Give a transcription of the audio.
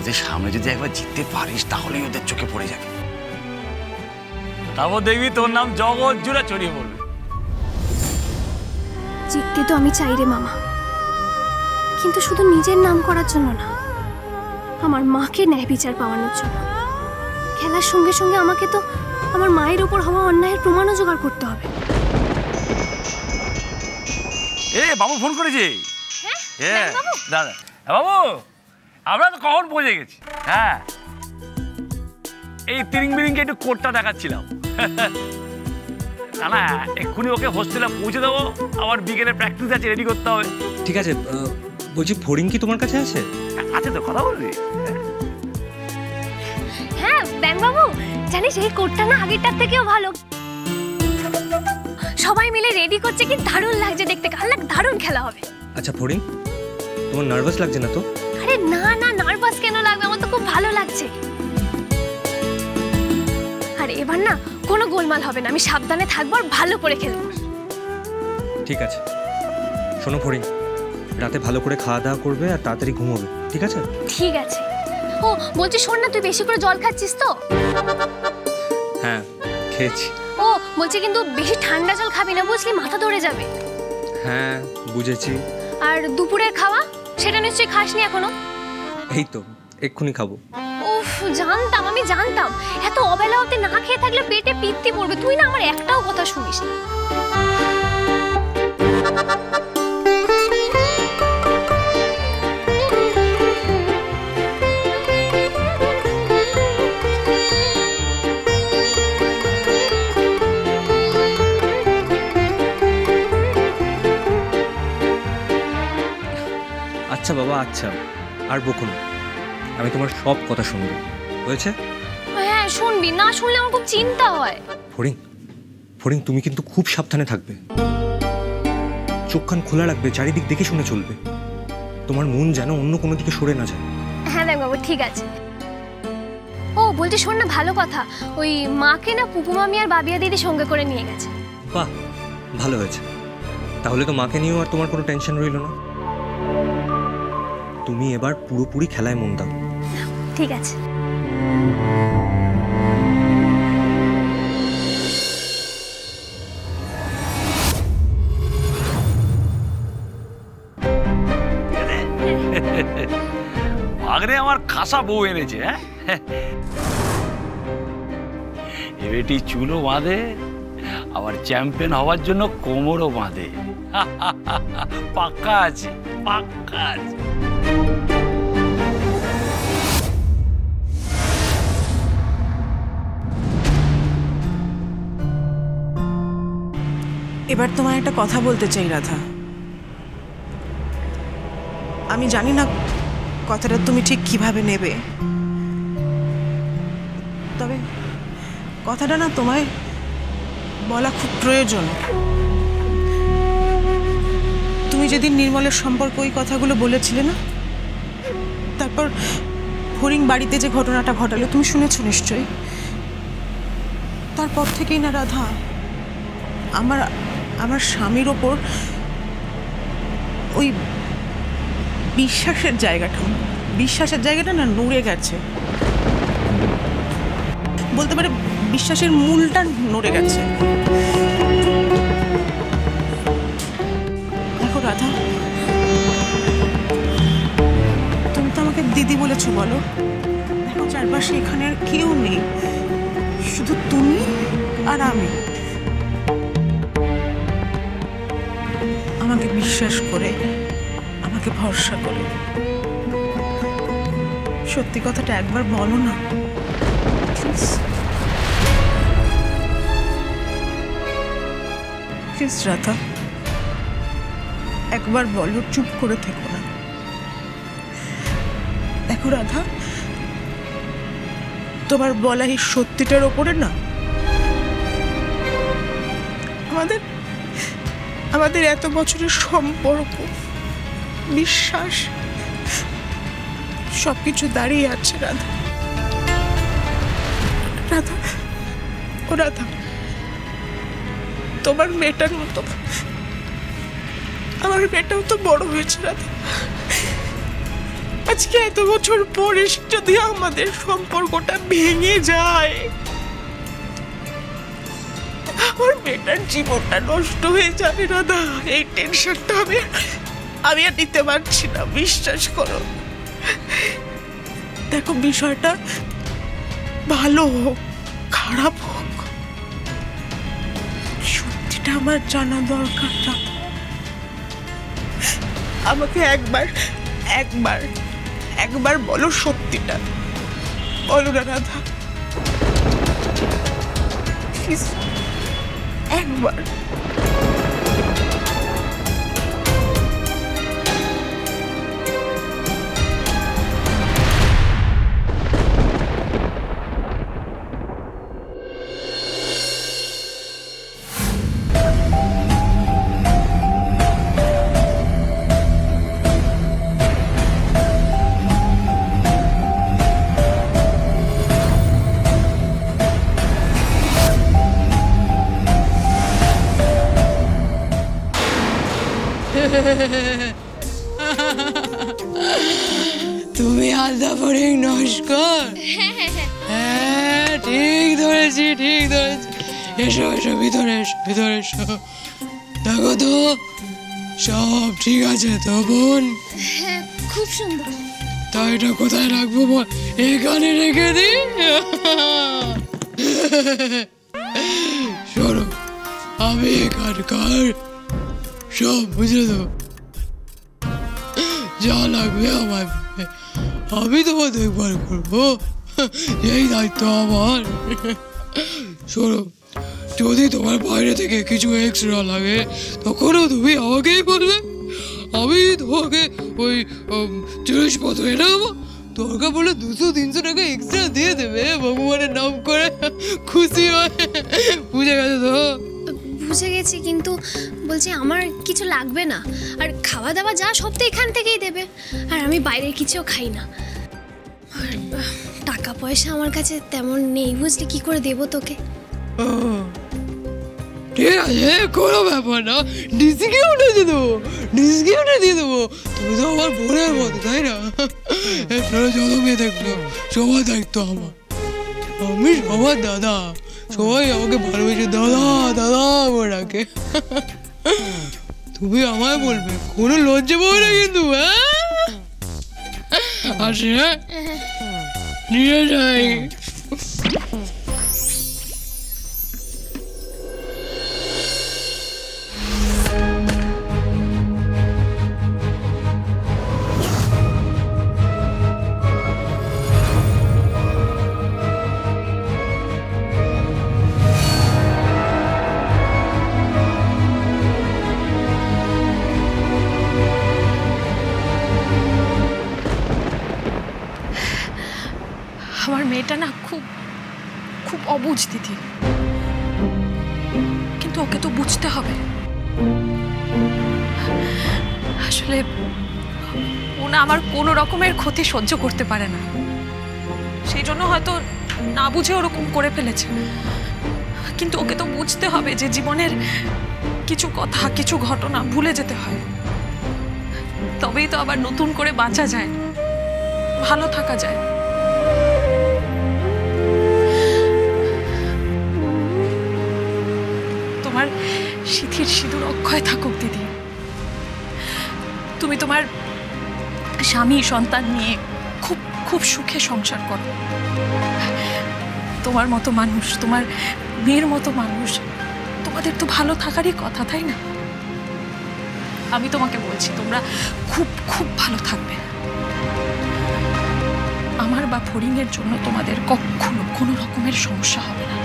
ওদের সামনে যদি একবার জিততে পারিস তাহলেই ওদের চোখে পড়ে যাবে, তারপর দেখবি তোর নাম জগৎ জুড়ে ছড়িয়ে পড়বে। জিততে তো আমি চাই রে মামা, কিন্তু শুধু নিজের নাম করার জন্য না, আমার মাকে ন্যায় বিচার পাওয়ানোর জন্য। খেলার সঙ্গে সঙ্গে আমাকে তো আমার মায়ের উপর হওয়া অন্যায়ের প্রমাণও জোগাড় করতে হবে। এ বাবু ফোন করেছে। হ্যাঁ দাদা বাবু, আমরা তো কখন পৌঁছে গেছি। হ্যাঁ এই তিরিং বিরিংকে একটু কোটটা দেখাচ্ছিলাম। না না এক্ষুনি ওকে হোস্টেলে পৌঁছে দেবো, আবার বিকেলে প্র্যাকটিস আছে, রেডি করতে হবে। ঠিক আছে, বলছি ফড়িং কি তোমার কাছে আছে? আছে তো, কথা বলবি? হ্যাঁ ব্যাং বাবু, জানিস এই কোটটা না আগেরটার থেকেও ভালো। সবাই মিলে রেডি করছে, কি দারুণ লাগছে দেখতে, কাল দারুণ খেলা হবে। আচ্ছা ফড়িং, তোমার নার্ভাস লাগছে না তো? আরে না না, নার্ভাস কেন লাগবে, আমার তো খুব ভালো লাগছে। আর এবার না কোনো গোলমাল হবে না, আমি সাবধানে থাকবো আর ভালো করে খেলবো। ঠিক আছে, শোনো ফড়িং, রাতে ভালো করে খাওয়া দাওয়া করবে আর তাড়াতাড়ি ঘুমোবে, ঠিক আছে? ঠিক আছে। ও বলছি শোন না, তুই বেশি করে জল খাচ্ছিস তো? হ্যাঁ খেয়েছি। ও বলছি কিন্তু বেশি ঠান্ডা জল খাবি না, বুঝলি, মাথা ধরে যাবে। হ্যাঁ বুঝেছি। আর দুপুরের খাওয়া সেটা নিশ্চয়ই খাসনি এখনো? এই তো এক্ষুনি খাবো। উফ জানতাম, আমি জানতাম এত অবেলা অবধি না খেয়ে থাকলে পেটে পিত্তি পড়বে। তুই না আমার একটাও কথা শুনিস না। আচ্ছা বাবা আচ্ছা, আর বকো না, আমি তোমার সব কথা শুনবো, হয়েছে? হ্যাঁ শুনবি, না শুনলে আমার খুব চিন্তা হয়। ফড়িং, ফড়িং তুমি কিন্তু খুব সাবধানে থাকবে, চোখ কান খোলা রাখবে, চারিদিক দেখে শুনে চলবে, তোমার মন যেন অন্য কোনো দিকে সরে না যায়। হ্যাঁ দেখ বাবু, ঠিক আছে। ও বলছি শোন না, ভালো কথা, ওই মাকে না পুপু মামি আর বাবিয়া দিদি সঙ্গে করে নিয়ে গেছে। বাহ ভালো হয়েছে, তাহলে তো মাকে নিয়েও আর তোমার কোনো টেনশন রইল না। তুমি এবার পুরোপুরি খেলায় মন দাও। ঠিক আছে। আগরে আমার খাসা বউ এনেছে। হ্যাঁ এবেটি চুলও বাঁধে, আবার চ্যাম্পিয়ন হওয়ার জন্য কোমরও বাঁধে। পাক্কা আছে, পাক্কা আছে। এবার তোমায় একটা কথা বলতে চাই রাধা। আমি জানি না কথাটা তুমি ঠিক কিভাবে নেবে, তবে কথাটা না তোমায় বলা খুব প্রয়োজন। তুমি যেদিন নির্মলের সম্পর্কে ওই কথাগুলো বলেছিলে না, তারপর ফড়িং বাড়িতে যে ঘটনাটা ঘটালো তুমি শুনেছো নিশ্চয়ই। তারপর থেকেই না রাধা আমার স্বামীর ওপর ওই বিশ্বাসের জায়গাটা না নড়ে গেছে, বলতে পারে বিশ্বাসের মূলটা নড়ে গেছে। দেখো রাধা, তুমি তো আমাকে দিদি বলেছো, বলো, দেখো চারপাশে এখানে আর কেউ নেই, শুধু তুমি আর আমি। আমাকে বিশ্বাস করে, আমাকে ভরসা করে সত্যি কথাটা একবার বলো না প্লিজ। প্লিজ রাধা, একবার বলো, চুপ করে থেকো না। দেখো রাধা, তোমার বলা এই সত্যিটার ওপরে না আমাদের এত বছরের সম্পর্ক, বিশ্বাস, সবকিছু দাঁড়িয়ে আছে রাধা। রাধা, ও রাধা, তোমার মেয়েটার মতো আমার মেয়েটাও তো বড় হয়েছে রাধা। আজকে এত বছর পরে যদি আমাদের সম্পর্কটা ভেঙে যায়, আমার মেয়েটার জীবনটা নষ্ট হয়ে যাবে রাধা। এই টেনশনটা আমি আর নিতে পারছি না, বিশ্বাস করো। দেখো, বিষয়টা ভালো হোক খারাপ হোক, সত্যিটা আমার জানা দরকার না। আমাকে একবার বলো সত্যিটা, বলো না রাধা, একবার। তুমি আলতা ফড়িং নস্কর? হ্যাঁ, ঠিক ধরেছি। এসো ভিতরে এসো। দেখো তো সব ঠিক আছে তো বোন? হ্যাঁ, খুব সুন্দর। তা এটা কোথায় রাখবো বল? এখানে রেখে দি। শোনো, আমি এখানকার সব বুঝে দেবো, যা লাগবে আমার, আমি তোমার দেখভাল করবো, এই দায়িত্ব আমার। শোনো, যদি তোমার বাইরে থেকে কিছু এক্সট্রা লাগে তখনও তুমি আমাকেই বলবে, আমি তোমাকে ওই জিনিসপত্র এনে দেবো। দরকার পড়লে 200-300 টাকা এক্সট্রা দিয়ে দেবে, ভগবানের নাম করে, খুশি হয়। বুঝে গেছে তো? বুঝে গেছি, কিন্তু বলছি আমার কিছু লাগবে না, আর খাওয়া দাওয়া যা সব তো এখান থেকেই দেবে, আর আমি বাইরের কিছুও খাই না, আর টাকা পয়সা আমার কাছে তেমন নেই, বুঝলি, কি করে দেবো তোকে? ঠিক আছে, কোনো ব্যাপার না, ডিসকাউন্টে দিয়ে দেবো। তুমি তো আমার বোনের মতো, তাই না? আপনারা যত মেয়ে দেখলো সবার দায়িত্ব আমার, আমি সবার দাদা, সবাই আমাকে ভালোবেসে দাদা বলে ডাকে। তুমি আমায় বলবে, কোনো লজ্জা পাবে না কিন্তু। হ্যাঁ, আসে, নিয়ে যাই। আমার মেয়েটা না খুব খুব অবুঝ দিদি, কিন্তু ওকে তো বুঝতে হবে। আসলে ও না আমার কোনো রকমের ক্ষতি সহ্য করতে পারে না, সেই জন্য হয়তো না বুঝে ওরকম করে ফেলেছে। কিন্তু ওকে তো বুঝতে হবে যে জীবনের কিছু কথা, কিছু ঘটনা ভুলে যেতে হয়, তবেই তো আবার নতুন করে বাঁচা যায়, ভালো থাকা যায়। তোমার সিঁথির সিঁদুর অক্ষয় থাকুক দিদি। তুমি তোমার স্বামী সন্তান নিয়ে খুব খুব সুখে সংসার করো। তোমার মতো মানুষ, তোমার মেয়ের মতো মানুষ, তোমাদের তো ভালো থাকারই কথা, তাই না? আমি তোমাকে বলছি, তোমরা খুব খুব ভালো থাকবে। আমার বা ফড়িংয়ের জন্য তোমাদের কখনো কোনো রকমের সমস্যা হবে না।